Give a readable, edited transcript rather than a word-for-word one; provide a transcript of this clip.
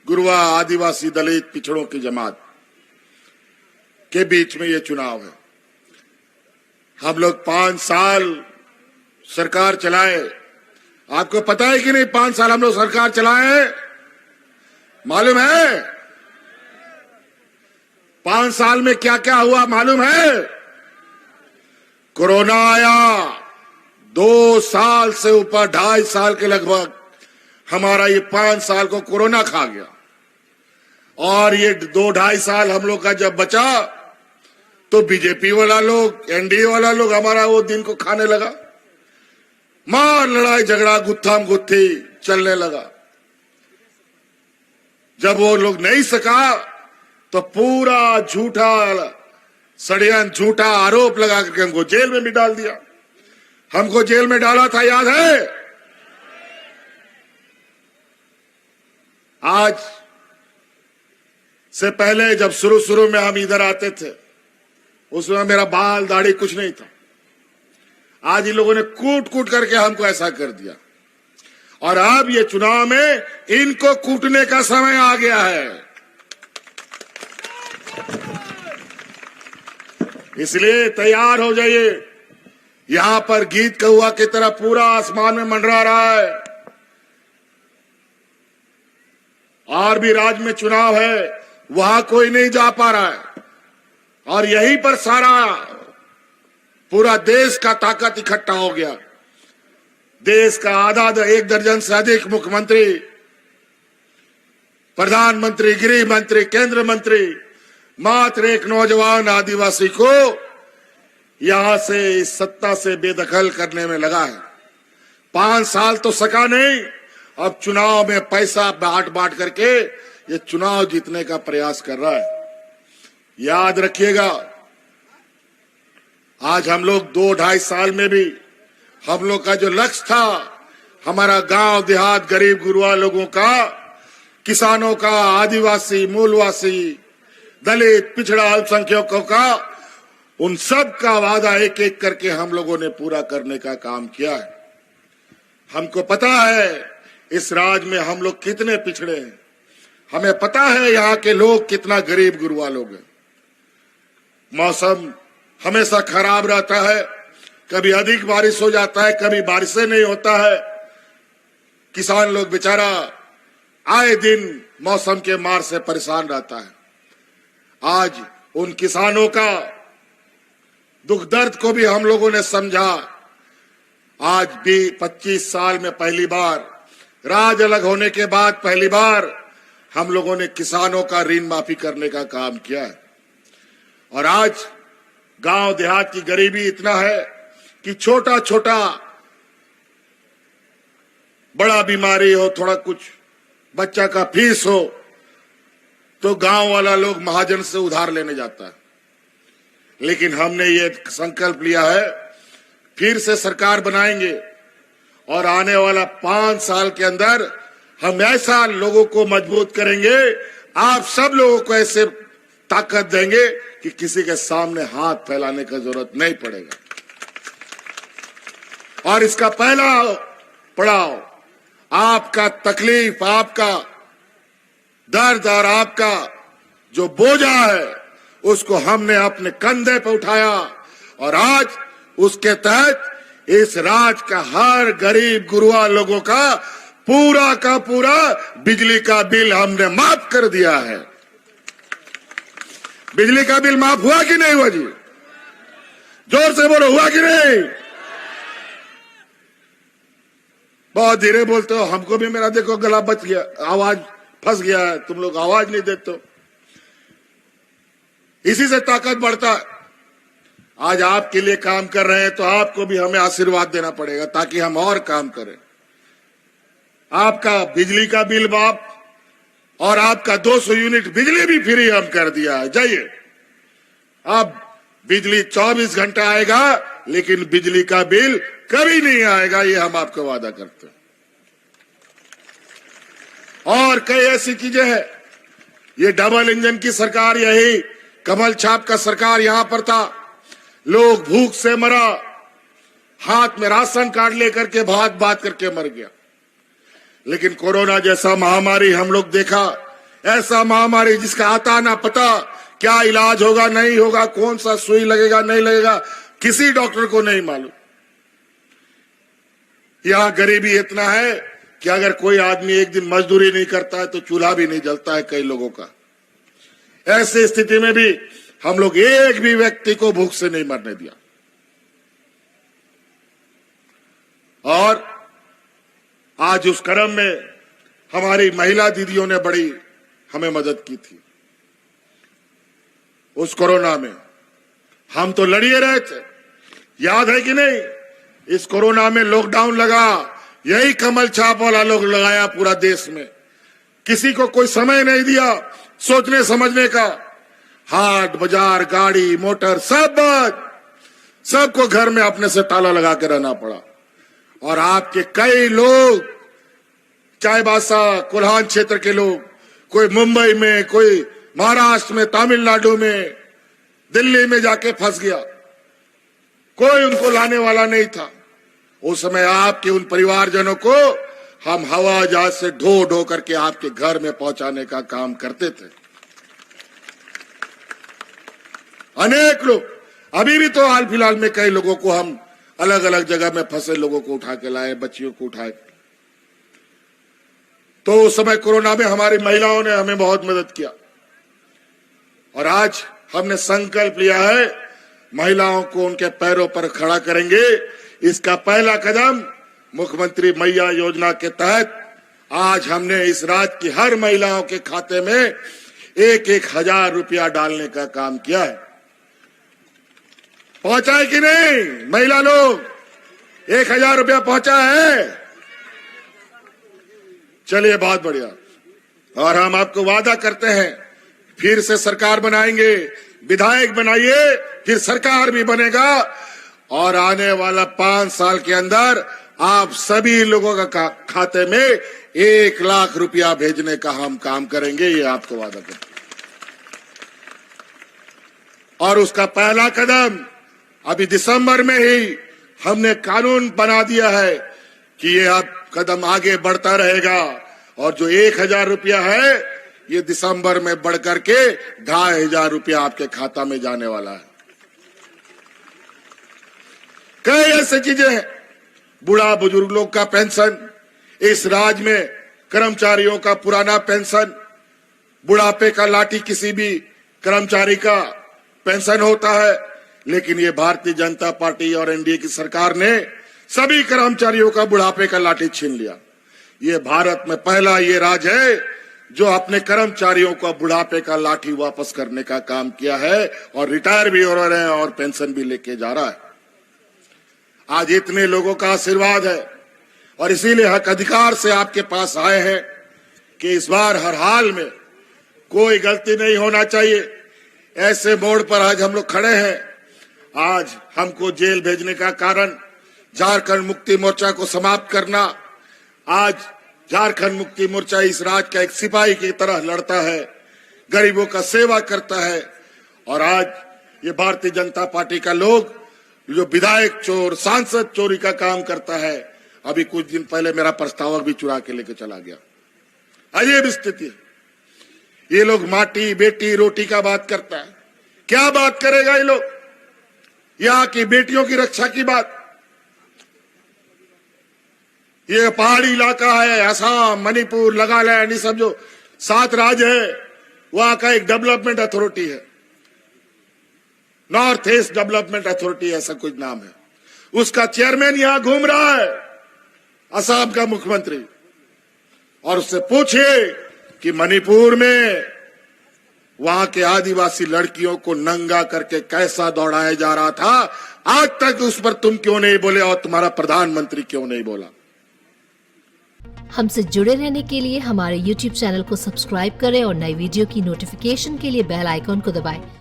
गुरुआ, आदिवासी, दलित, पिछड़ों की जमात के बीच में ये चुनाव है। हम लोग 5 साल सरकार चलाए। आपको पता है कि नहीं 5 साल हम लोग सरकार चलाए? मालूम है 5 साल में क्या क्या हुआ मालूम है? कोरोना आया, 2 साल से ऊपर 2.5 साल के लगभग हमारा ये 5 साल को कोरोना खा गया। और ये 2-2.5 साल हम लोग का जब बचा तो बीजेपी वाला लोग, एनडीए वाला लोग हमारा वो दिन को खाने लगा। मार लड़ाई झगड़ा गुत्थाम गुत्थी चलने लगा। जब वो लोग नहीं सका तो पूरा झूठा षड्यंत्र, झूठा आरोप लगा करके हमको जेल में भी डाल दिया। हमको जेल में डाला था, याद है? आज से पहले जब शुरू में हम इधर आते थे उसमें मेरा बाल दाढ़ी कुछ नहीं था। आज इन लोगों ने कूट कूट करके हमको ऐसा कर दिया। और अब ये चुनाव में इनको कूटने का समय आ गया है। इसलिए तैयार हो जाइए। यहां पर गीत कौवा की तरह पूरा आसमान में मंडरा रहा है। और भी राज्य में चुनाव है, वहां कोई नहीं जा पा रहा है। और यहीं पर सारा पूरा देश का ताकत इकट्ठा हो गया। देश का आधा 1 दर्जन से अधिक मुख्यमंत्री, प्रधानमंत्री, गृह मंत्री, केंद्र मंत्री मात्र एक नौजवान आदिवासी को यहां से इस सत्ता से बेदखल करने में लगा है। 5 साल तो सका नहीं, अब चुनाव में पैसा बांट बांट करके ये चुनाव जीतने का प्रयास कर रहा है। याद रखिएगा, आज हम लोग 2-2.5 साल में भी हम लोग का जो लक्ष्य था, हमारा गांव देहात, गरीब गुरुआ लोगों का, किसानों का, आदिवासी, मूलवासी, दलित, पिछड़ा, अल्पसंख्यकों का, उन सब का वादा एक एक करके हम लोगों ने पूरा करने का काम किया है। हमको पता है इस राज्य में हम लोग कितने पिछड़े हैं। हमें पता है यहाँ के लोग कितना गरीब गुरुआ लोग हैं। मौसम हमेशा खराब रहता है, कभी अधिक बारिश हो जाता है, कभी बारिशें नहीं होता है। किसान लोग बेचारा आए दिन मौसम के मार से परेशान रहता है। आज उन किसानों का दुख दर्द को भी हम लोगों ने समझा। आज भी 25 साल में पहली बार, राज अलग होने के बाद पहली बार हम लोगों ने किसानों का ऋण माफी करने का काम किया है। और आज गांव देहात की गरीबी इतना है कि छोटा छोटा बड़ा बीमारी हो, थोड़ा कुछ बच्चा का फीस हो तो गांव वाला लोग महाजन से उधार लेने जाता है। लेकिन हमने ये संकल्प लिया है, फिर से सरकार बनाएंगे और आने वाला 5 साल के अंदर हम ऐसा लोगों को मजबूत करेंगे, आप सब लोगों को ऐसे ताकत देंगे कि किसी के सामने हाथ फैलाने का जरूरत नहीं पड़ेगा। और इसका पहला पड़ाव आपका तकलीफ, आपका दर्द और आपका जो बोझा है उसको हमने अपने कंधे पर उठाया। और आज उसके तहत इस राज्य का हर गरीब गुरुआ लोगों का पूरा बिजली का बिल हमने माफ कर दिया है। बिजली का बिल माफ हुआ कि नहीं हुआ जी? जोर से बोलो, हुआ कि नहीं? बहुत धीरे बोलते हो, हमको भी मेरा देखो गला बच गया, आवाज फंस गया है, तुम लोग आवाज नहीं देते हो। इसी से ताकत बढ़ता है। आज आपके लिए काम कर रहे हैं तो आपको भी हमें आशीर्वाद देना पड़ेगा ताकि हम और काम करें। आपका बिजली का बिल माफ और आपका 200 यूनिट बिजली भी फ्री हम कर दिया है। जाइए, अब बिजली 24 घंटा आएगा लेकिन बिजली का बिल कभी नहीं आएगा, ये हम आपको वादा करते हैं। और कई ऐसी चीजें हैं। ये डबल इंजन की सरकार, यही कमल छाप का सरकार यहां पर था, लोग भूख से मरा, हाथ में राशन कार्ड लेकर के बात करके मर गया। लेकिन कोरोना जैसा महामारी हम लोग देखा ऐसा महामारी जिसका आता ना पता, क्या इलाज होगा नहीं होगा, कौन सा सुई लगेगा नहीं लगेगा, किसी डॉक्टर को नहीं मालूम। यहां गरीबी इतना है कि अगर कोई आदमी एक दिन मजदूरी नहीं करता है तो चूल्हा भी नहीं जलता है कई लोगों का। ऐसी स्थिति में भी हम लोग एक भी व्यक्ति को भूख से नहीं मरने दिया। और आज उस क्रम में हमारी महिला दीदियों ने बड़ी हमें मदद की थी। उस कोरोना में हम तो लड़िए रहे थे, याद है कि नहीं? इस कोरोना में लॉकडाउन लगा, यही कमल छाप वाला लोग लगाया पूरा देश में। किसी को कोई समय नहीं दिया सोचने समझने का। हाट बाजार गाड़ी मोटर सब बंद, सबको घर में अपने से ताला लगा के रहना पड़ा। और आपके कई लोग चाईबासा कोल्हान क्षेत्र के लोग, कोई मुंबई में, कोई महाराष्ट्र में, तमिलनाडु में, दिल्ली में जाके फंस गया, कोई उनको लाने वाला नहीं था। उस समय आपके उन परिवारजनों को हम हवा जहाज से ढो ढो करके आपके घर में पहुंचाने का काम करते थे। अनेक लोग, अभी भी तो हाल फिलहाल में कई लोगों को हम अलग अलग जगह में फंसे लोगों को उठा के लाए, बच्चियों को उठाए। तो उस समय कोरोना में हमारी महिलाओं ने हमें बहुत मदद किया। और आज हमने संकल्प लिया है, महिलाओं को उनके पैरों पर खड़ा करेंगे। इसका पहला कदम मुख्यमंत्री मैया योजना के तहत आज हमने इस राज्य की हर महिलाओं के खाते में 1,000 रुपया डालने का काम किया है। पहुंचा है कि नहीं महिला लोग? 1,000 रुपया पहुंचा है? चलिए बहुत बढ़िया। और हम आपको वादा करते हैं फिर से सरकार बनाएंगे, विधायक बनाइए, फिर सरकार भी बनेगा। और आने वाला 5 साल के अंदर आप सभी लोगों का खाते में 1,00,000 रुपया भेजने का हम काम करेंगे, ये आपको वादा करते हैं। और उसका पहला कदम अभी दिसंबर में ही हमने कानून बना दिया है कि ये अब कदम आगे बढ़ता रहेगा। और जो 1,000 रुपया है ये दिसंबर में बढ़कर के 2,500 रुपया आपके खाता में जाने वाला है। कई ऐसी चीजें हैं, बूढ़ा बुजुर्ग लोग का पेंशन, इस राज्य में कर्मचारियों का पुराना पेंशन, बुढ़ापे का लाठी किसी भी कर्मचारी का पेंशन होता है। लेकिन ये भारतीय जनता पार्टी और एनडीए की सरकार ने सभी कर्मचारियों का बुढ़ापे का लाठी छीन लिया। ये भारत में पहला ये राज्य है जो अपने कर्मचारियों का बुढ़ापे का लाठी वापस करने का काम किया है और रिटायर भी हो रहे हैं और पेंशन भी लेके जा रहा है। आज इतने लोगों का आशीर्वाद है और इसीलिए हक अधिकार से आपके पास आए हैं कि इस बार हर हाल में कोई गलती नहीं होना चाहिए। ऐसे मोड़ पर आज हम लोग खड़े हैं। आज हमको जेल भेजने का कारण झारखंड मुक्ति मोर्चा को समाप्त करना। आज झारखंड मुक्ति मोर्चा इस राज्य का एक सिपाही की तरह लड़ता है, गरीबों का सेवा करता है। और आज ये भारतीय जनता पार्टी का लोग जो विधायक चोर, सांसद चोरी का काम करता है, अभी कुछ दिन पहले मेरा प्रस्तावक भी चुरा के लेके चला गया। अजीब स्थिति है। ये लोग माटी बेटी रोटी का बात करता है, क्या बात करेगा ये लोग? यहाँ की बेटियों की रक्षा की बात। ये पहाड़ी इलाका है, असम, मणिपुर, नागालैंड, ये सब जो 7 राज्य है, वहां का एक डेवलपमेंट अथॉरिटी है, नॉर्थ ईस्ट डेवलपमेंट अथॉरिटी ऐसा कुछ नाम है। उसका चेयरमैन यहां घूम रहा है, असम का मुख्यमंत्री। और उससे पूछिए कि मणिपुर में वहां के आदिवासी लड़कियों को नंगा करके कैसा दौड़ाया जा रहा था, आज तक उस पर तुम क्यों नहीं बोले और तुम्हारा प्रधानमंत्री क्यों नहीं बोला? हमसे जुड़े रहने के लिए हमारे YouTube चैनल को सब्सक्राइब करें और नई वीडियो की नोटिफिकेशन के लिए बेल आइकॉन को दबाएं।